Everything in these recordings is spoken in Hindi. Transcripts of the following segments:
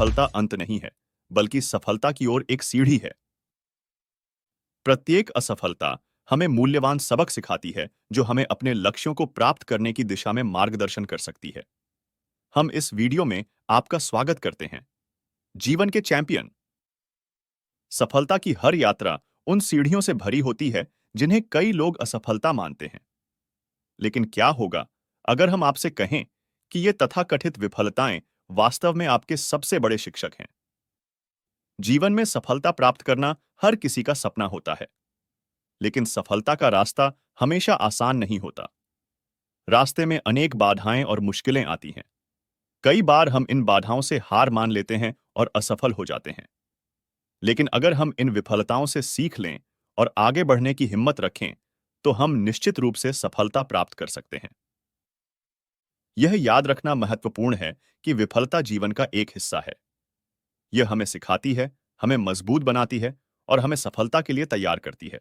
असफलता अंत नहीं है, बल्कि सफलता की ओर एक सीढ़ी है। प्रत्येक असफलता हमें मूल्यवान सबक सिखाती है, जो हमें अपने लक्ष्यों को प्राप्त करने की दिशा में मार्गदर्शन कर सकती है। हम इस वीडियो में आपका स्वागत करते हैं। जीवन के चैंपियन। सफलता की हर यात्रा उन सीढ़ियों से भरी होती है जिन्हें कई लोग असफलता मानते हैं। लेकिन क्या होगा अगर हम आपसे कहें कि ये तथाकथित विफलताएं वास्तव में आपके सबसे बड़े शिक्षक हैं? जीवन में सफलता प्राप्त करना हर किसी का सपना होता है, लेकिन सफलता का रास्ता हमेशा आसान नहीं होता। रास्ते में अनेक बाधाएं और मुश्किलें आती हैं। कई बार हम इन बाधाओं से हार मान लेते हैं और असफल हो जाते हैं। लेकिन अगर हम इन विफलताओं से सीख लें और आगे बढ़ने की हिम्मत रखें, तो हम निश्चित रूप से सफलता प्राप्त कर सकते हैं। यह याद रखना महत्वपूर्ण है कि विफलता जीवन का एक हिस्सा है। यह हमें सिखाती है, हमें मजबूत बनाती है और हमें सफलता के लिए तैयार करती है।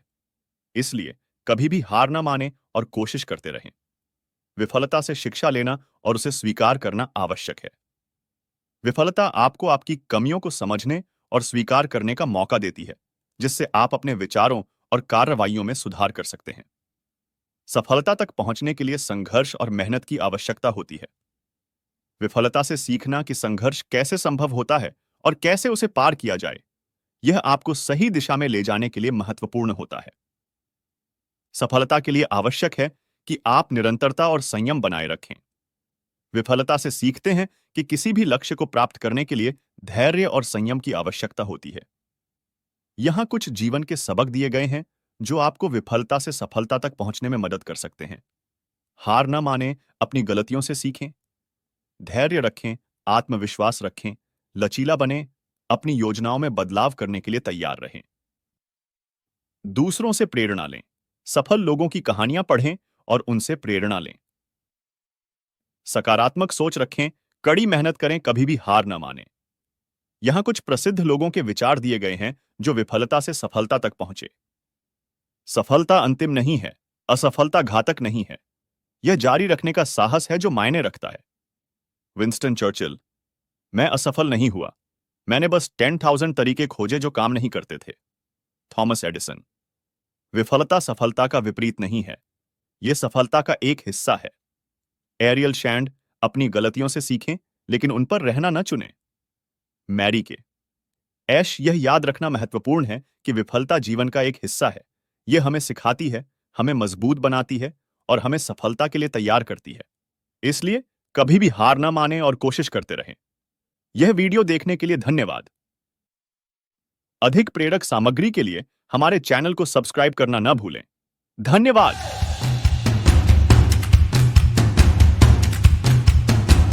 इसलिए कभी भी हार ना माने और कोशिश करते रहें। विफलता से शिक्षा लेना और उसे स्वीकार करना आवश्यक है। विफलता आपको आपकी कमियों को समझने और स्वीकार करने का मौका देती है, जिससे आप अपने विचारों और कार्रवाइयों में सुधार कर सकते हैं। सफलता तक पहुंचने के लिए संघर्ष और मेहनत की आवश्यकता होती है। विफलता से सीखना कि संघर्ष कैसे संभव होता है और कैसे उसे पार किया जाए, यह आपको सही दिशा में ले जाने के लिए महत्वपूर्ण होता है। सफलता के लिए आवश्यक है कि आप निरंतरता और संयम बनाए रखें। विफलता से सीखते हैं कि किसी भी लक्ष्य को प्राप्त करने के लिए धैर्य और संयम की आवश्यकता होती है। यहां कुछ जीवन के सबक दिए गए हैं जो आपको विफलता से सफलता तक पहुंचने में मदद कर सकते हैं। हार न माने, अपनी गलतियों से सीखें, धैर्य रखें, आत्मविश्वास रखें, लचीला बने, अपनी योजनाओं में बदलाव करने के लिए तैयार रहें। दूसरों से प्रेरणा लें। सफल लोगों की कहानियां पढ़ें और उनसे प्रेरणा लें। सकारात्मक सोच रखें, कड़ी मेहनत करें, कभी भी हार न मानें। यहां कुछ प्रसिद्ध लोगों के विचार दिए गए हैं जो विफलता से सफलता तक पहुंचे। सफलता अंतिम नहीं है, असफलता घातक नहीं है। यह जारी रखने का साहस है जो मायने रखता है। Winston Churchill. मैं असफल नहीं हुआ, मैंने बस 10,000 तरीके खोजे जो काम नहीं करते थे। Thomas Edison. विफलता सफलता का विपरीत नहीं है, यह सफलता का एक हिस्सा है। एरियल शैंड। अपनी गलतियों से सीखें, लेकिन उन पर रहना न चुनें। मैरी के। ऐश। यह याद रखना महत्वपूर्ण है कि विफलता जीवन का एक हिस्सा है। यह हमें सिखाती है, हमें मजबूत बनाती है और हमें सफलता के लिए तैयार करती है। इसलिए कभी भी हार न मानें और कोशिश करते रहें। यह वीडियो देखने के लिए धन्यवाद। अधिक प्रेरक सामग्री के लिए हमारे चैनल को सब्सक्राइब करना न भूलें। धन्यवाद।